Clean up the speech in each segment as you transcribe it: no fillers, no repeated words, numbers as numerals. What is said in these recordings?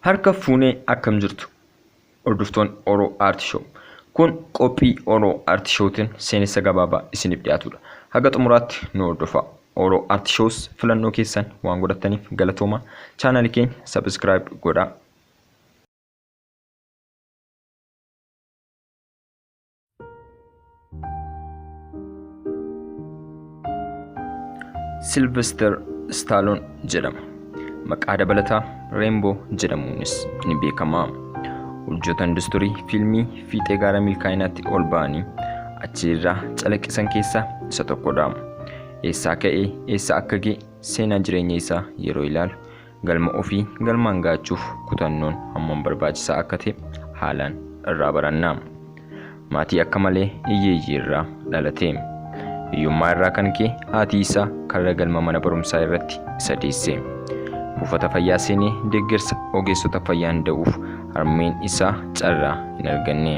Harka fuunee akkam jirtu hordoftoonni Oro Art Show. Kun qophii Oro Art Showtiin seenessa gabaabaa isiniif dhiyaatudha. Haga xumuraatti nu hordofaa. Oro Art Shows filannoo keessan waan godhattaniif galatooma. Chaanaalii keenya subscribe godhaa. Sylvester Stallone jedhama. Maqaa dabalataa Rainbow jedhamuunis ni beekama. Hojjeta industirii fiilmii fiixee gaara milkaa'inaatti ol ba'anii achirraa calaqqisan keessaa isa tokkodha. Eessaa ka'ee eessa akka ga'e seenaa jireenya isaa yeroo ilaalu galma ofii galmaan gaachuuf kutannoon hammam barbaachisaa akka ta'e haalaan irraa baranna. Maatii akka malee hiyyeeyyii irraa dhalate. Hiyyummaa irraa kan ka'e haati isaa karra galma mana barumsaa irratti isa deesse. Buufata fayyaa seenee deeggarsa ogeessota fayyaa da'uuf harmeen isaa carraa hin arganne.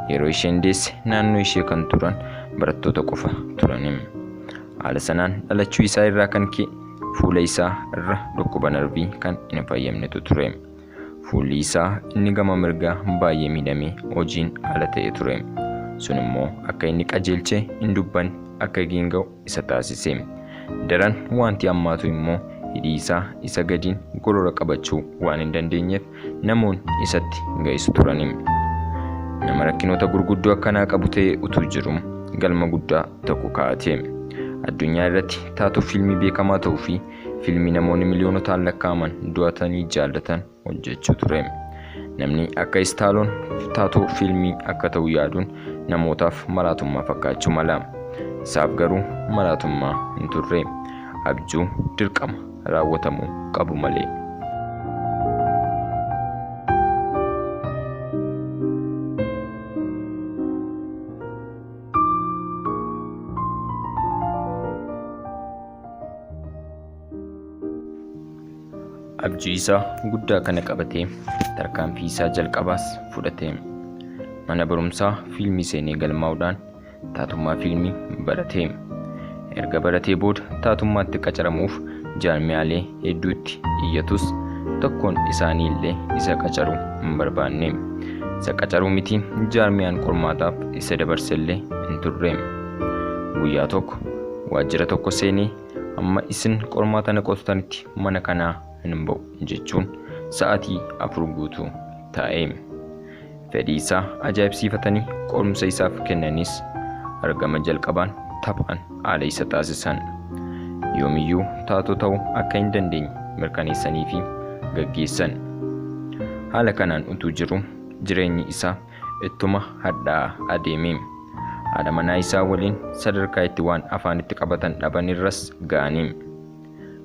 Yeroo isheen deesse naannoo ishee kan turan barattoota qofa turani. Haala sanaan dhalachuu isaa irraa kan ka'e fuula isaa irra dhukkuba narbii kan hin fayyamnetu ture. Fuulli isaa inni gama mirgaa baay'ee miidhamee hojiin ala ta'e ture. Sun immoo akka inni qajeelchee hin dubbanne akka giinga'u isa taasise. Daran wanti hammaatu immoo hidhii isaa isa gadiin gorora qabachuu waan hin dandeenyeef namoonni isatti ga'isu turani. Nama rakkinoota gurguddoo akkanaa qabu ta'ee utuu jiru galma guddaa tokko kaa'ate. Addunyaa irratti taatoo fiilmii beekamaa ta'uu fi fiilmii namoonni miliyoonotaan lakkaa'aman du'atanii jaallatan hojjechuu ture. Namni akka Stallone taatoo fiilmii akka ta'u yaaduun namootaaf maraatummaa fakkaachuu mala. Isaaf garuu maraatummaa hin turre. Abjuu dirqama raawwatamuu qabu malee. Abjuu isaa guddaa kana qabatee tarkaanfii isaa jalqabaas fudhate. Mana barumsaa fiilmii seenee galmaa'uudhaan taatummaa fiilmii barate. Erga baratee booda taatummaatti qacaramuuf jaarmiyaalee hedduutti iyyatus tokkoon isaanii illee isa qacaruu hin barbaanne. Isa qacaruu miti jaarmiyaan qormaataaf isa dabarsellee hin turre. Guyyaa tokko waajjira tokko seenee amma isin qormaata na qottanitti mana kanaa hin ba'u jechuun sa'aatii 4 guutuu taa'e. Fedhii isaa ajaa'ibsiifatanii qorumsa isaaf kennanis argama jalqabaan taphaan haala isa taasisan. Yoomiyyuu taatoo ta'uu akka hin dandeenye mirkaneessanii fi gaggeessan. Haala kanaan utuu jiru jireenyi isaa ittuma hadhaa'aa adeeme. Haadha manaa isaa waliin sadarkaa itti waan afaanitti qabatan dhaban irras ga'anii.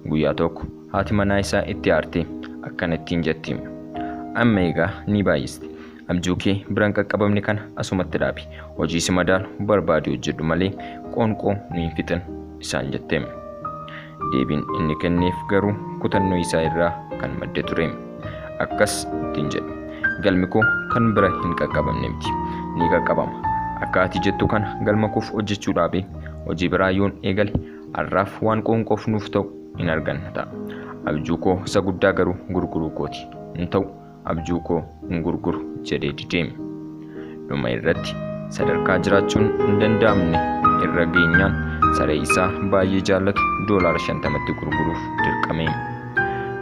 Guyyaa tokko haati manaa isaa itti aartee akkana ittiin jetti. Amma egaa ni baay'iste. Abjuu kee biraan qaqqabamne kana asumatti dhaabi. Hojii si madaalu barbaadu hojjedhu malee qoonqoo nu hin fixin isaan jette. Deebiin inni kenneef garuu kutannoo isaa irraa kan madde ture. Akkas ittiin jedhe. Galmi koo kan bira hin qaqqabamne miti. Ni qaqqabama. Akka ati jettu kana galma koof hojjechuu dhaabee hojii biraa yoon eegale har'aaf waan qoonqoof nuuf ta'u hin arganna ta'a. Abjuu koo isa guddaa garuu gurguruu kooti. Hin ta'u abjuu koo hin gurguru jedhee didee. Dhuma irratti sadarkaa jiraachuun hin danda'amne irra geenyaan saree isaa baay'ee jaallatu $50tti gurguruuf dirqame.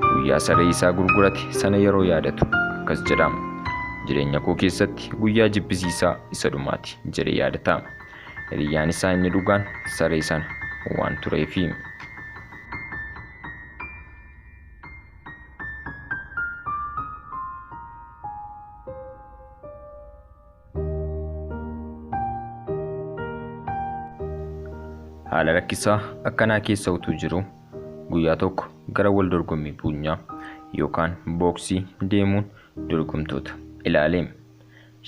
Guyyaa saree isaa gurgurate sana yeroo yaadatu akkas jedhama. Jireenya koo keessatti guyyaa jibbisiisaa isa dhumaati jedhee yaadata. Hiriyyaan isaa inni dhugaan saree sana waan tureefi. Haala rakkisaa akkanaa keessa utuu jiru guyyaa tokko gara wal dorgommii buunyaa yookaan booksii deemuun dorgomtoota ilaale.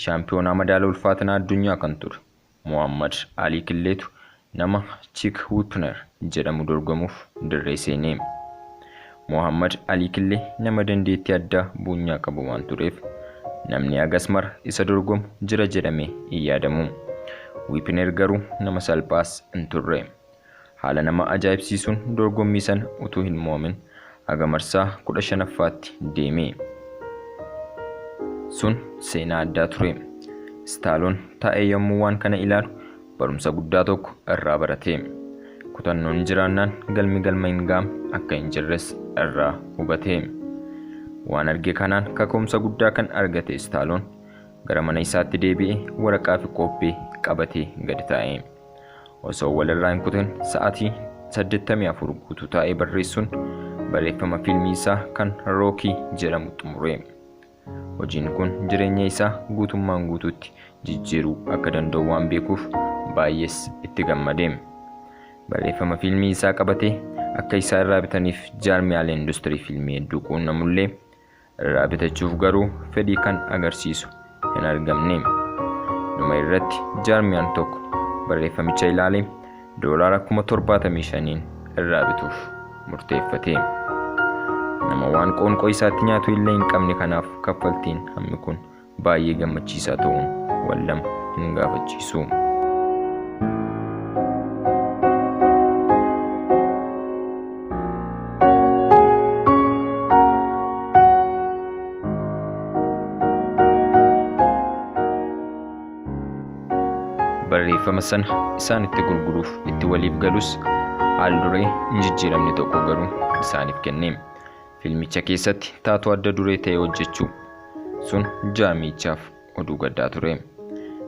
Shaampiyoonaa madaala ulfaatinaa addunyaa kan ture Muhammad Ali Killeetu nama Chick Wipner jedhamu dorgomuuf dirree seene. Muhammad Ali Killee nama dandeettii addaa buunyaa qabu waan tureef namni agasmar isa dorgomu jira jedhamee hin yaadamu. Wiipner garuu nama salphaas hin turre. Haala nama ajaa'ibsiisuun dorgommii sana utuu hin moomin haga marsaa 15ffaatti deeme. Sun seenaa addaa ture. Stallone taa'ee yommuu waan kana ilaalu barumsa guddaa tokko irraa barate. Kutannoon jiraannaan galma hin gaam akka hin jirres irraa hubate. Waan arge kanaan kaka'umsa guddaa kan argate Stallone gara mana isaatti deebi'ee waraqaa fi kobbee qabatee gadi taa'e. Osoo walirraa hin kutin sa'aatii 84 guutuu taa'ee barreessuun barreeffama fiilmii isaa kan Rocky jedhamu xumure. Hojiin kun jireenya isaa guutummaan guutuutti jijjiiruu akka danda'u waan beekuuf baay'ees itti gammade. Barreeffama fiilmii isaa qabatee akka isaa irraa bitaniif jaarmiyaalee industirii fiilmii hedduu quunnamullee irraa bitachuuf garuu fedhii kan agarsiisu hin argamne. Dhuma irratti jaarmiyaan tokko barreeffamicha ilaalee $75,000 irraa bituuf murteeffate. Nama waan qoonqoo isaatti nyaatu illee hin qabne kanaaf kaffaltiin hammi kun baay'ee gammachiisaa ta'uun wallam hin gaafachiisu. Barreeffama sana isaan itti gurguruuf itti waliif galus haal-duree hin jijjiiramne tokko garuu isaaniif kenne. Fiilmicha keessatti taatoo adda duree ta'e hojjechuu sun jaarmichaaf oduu gaddaa ture.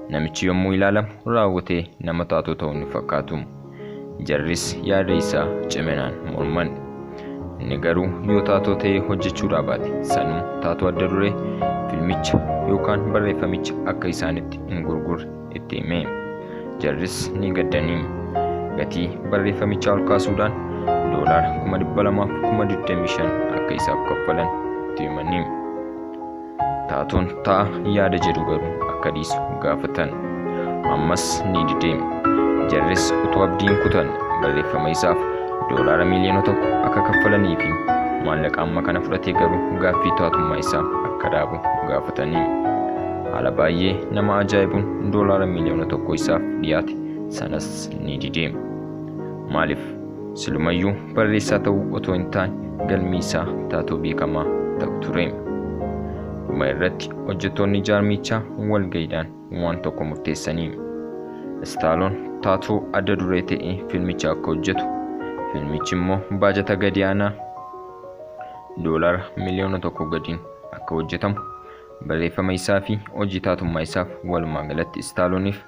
Namichi yommuu ilaalamu raawwatee nama taatoo ta'uu ni fakkaatu. Jarris yaada isaa ciminaan morman. Inni garuu yoo taatoo ta'e hojjechuudhaa baate sanuu taatoo adda duree fiilmicha yookaan barreeffamicha akka isaanitti hin gurgurre itti hime. Jarris ni gaddanii. Gatii barreeffamichaa ol kaasuudhaan $200,025 akka isaaf kaffalan itti himanii. Taatoon ta'a yaada jedhu garuu akka dhiisu gaafatan. Ammas ni dide. Jarris utuu abdiin kutan barreeffama isaaf $1,000,000 akka kaffalanii fi maallaqa amma kana fudhatee garuu gaaffii taatummaa isaa akka dhaabu gaafatanii. Haala baay'ee nama ajaa'ibuun $1,000,000 isaaf dhiyaate sanas ni dide. Maaliif? Silumayyuu barreessaa ta'uu otoo hin taane galmi isaa taatoo beekamaa ta'u ture. Dhuma irratti hojjettoonni jaarmichaa walga'iidhaan waan tokko murteessanii. Stallone taatoo adda duree ta'e fiilmicha akka hojjetu, fiilmichi immoo baajata gadi aanaa $1,000,000 gadiin akka hojjetamu, barreeffama isaa fi hojii taatummaa isaaf walumaa galatti Stalloneef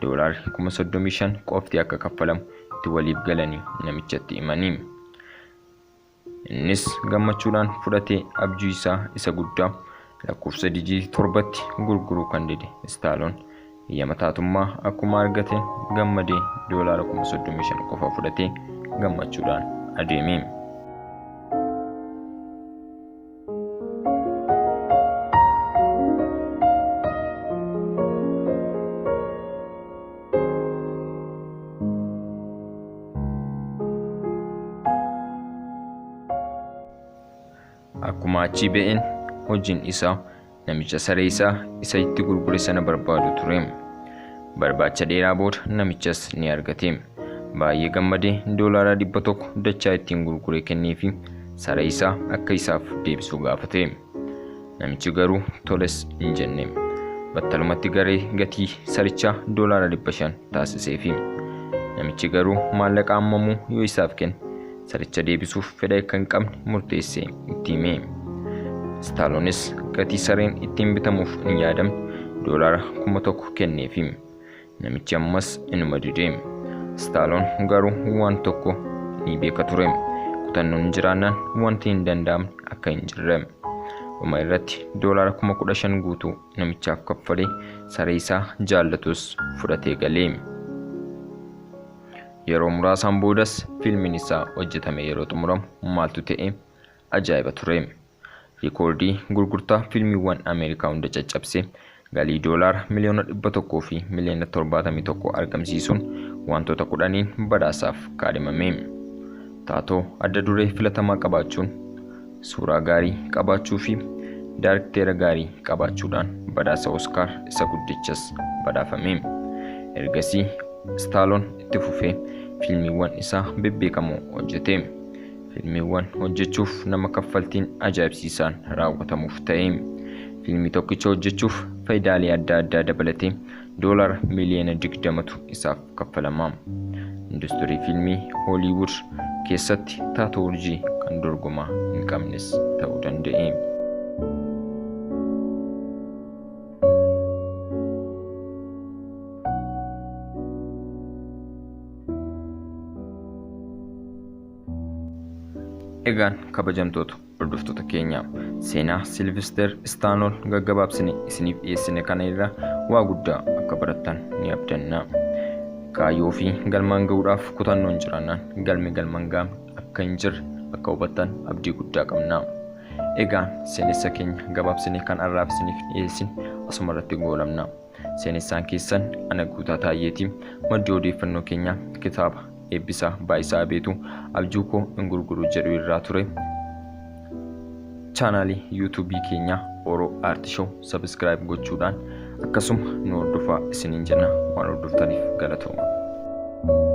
$35,000 qofti akka kaffalamu itti waliif galanii namichatti himanii. Innis gammachuudhaan fudhatee abjuu isaa isa guddaa lakkoofsa dijii 7tti gurguruu kan dide Stallone eeyyama taatummaa akkuma argate gammadee $35,000 qofa fudhatee gammachuudhaan adeeme. Akkuma achi ba'een hojiin isaa namicha saree isaa isa itti gurgure sana barbaadu ture. Barbaacha dheeraa booda namichas ni argate. Baay'ee gammadee $100,000 dachaa ittiin gurgure kenneefi saree isaa akka isaaf deebisuu gaafate. Namichi garuu toles hin jenne. Battalumatti garee gatii sarichaa $500 taasiseefi. Namichi garuu maallaqa hammamuu yoo isaaf kenne saricha deebisuuf fedha akka hin qabne murteessee itti hime. Stallones gatii sareen ittiin bitamuuf hin yaadamne $1,000 kenneefi. Namichi ammas inuma dide. Stallone garuu waan tokko ni beeka ture. Kutannoon jiraannaan wanti hin danda'amne akka hin jirre. Dhuma irratti $15,000 guutuu namichaaf kaffalee saree isaa jaallatus fudhatee galee. Yeroo muraasaan boodas fiilmiin isaa hojjetame yeroo xumuramu maaltu ta'e ajaa'iba ture. Rikoordii gurgurtaa fiilmiiwwan Ameerikaa hunda caccabsee galii $100,000,000 fi $171,000,000 argamsiisuun wantoota 10 badhaasaaf kaadhimame. Taatoo adda duree filatamaa qabaachuun suuraa gaarii qabaachuu fi daarektera gaarii qabaachuudhaan badhaasa Oscar isa guddichas badhaafame. Ergasii Stallone itti fufee fiilmiiwwan isaa bebbeekamoo hojjete. Fiilmiiwwan hojjechuuf nama kaffaltiin ajaa'ibsiisaan raawwatamuuf ta'e. Fiilmii tokkicha hojjechuuf faayidaalee adda addaa dabalatee $20 miliyoona isaaf kaffalama. Industirii fiilmii Hollywood keessatti taatoo urjii kan dorgomaa hin qabnes ta'uu danda'e. Egaan kabajamtoota hordoftoota keenya, seenaa Sylvester Stallone gaggabaabsine isiniif dhiyeessine kana irraa waa guddaa akka barattan ni abdanna. Kaayyoo fi galmaan ga'uudhaaf kutannoon jiraannaan galmaan ga'ame akka hin jirre akka hubattan abdii guddaa qabna. Egaan seenessa keenya gabaabsine kan har'aaf isiniif dhiyeessine asuma irratti goolabna. Seenessaan keessan ana Guutaa Taayyeetii, maddi odeeffannoo keenya kitaaba Eebbisaa Baayisaa Beetuu Abjuukoo Ingurguruu jedhu irraa ture. Chaanaalii YouTube keenya Oro Art Show subscribe gochuudhaan akkasuma nu hordofaa isiniin jenna. Waan hordoftaniif galatooma.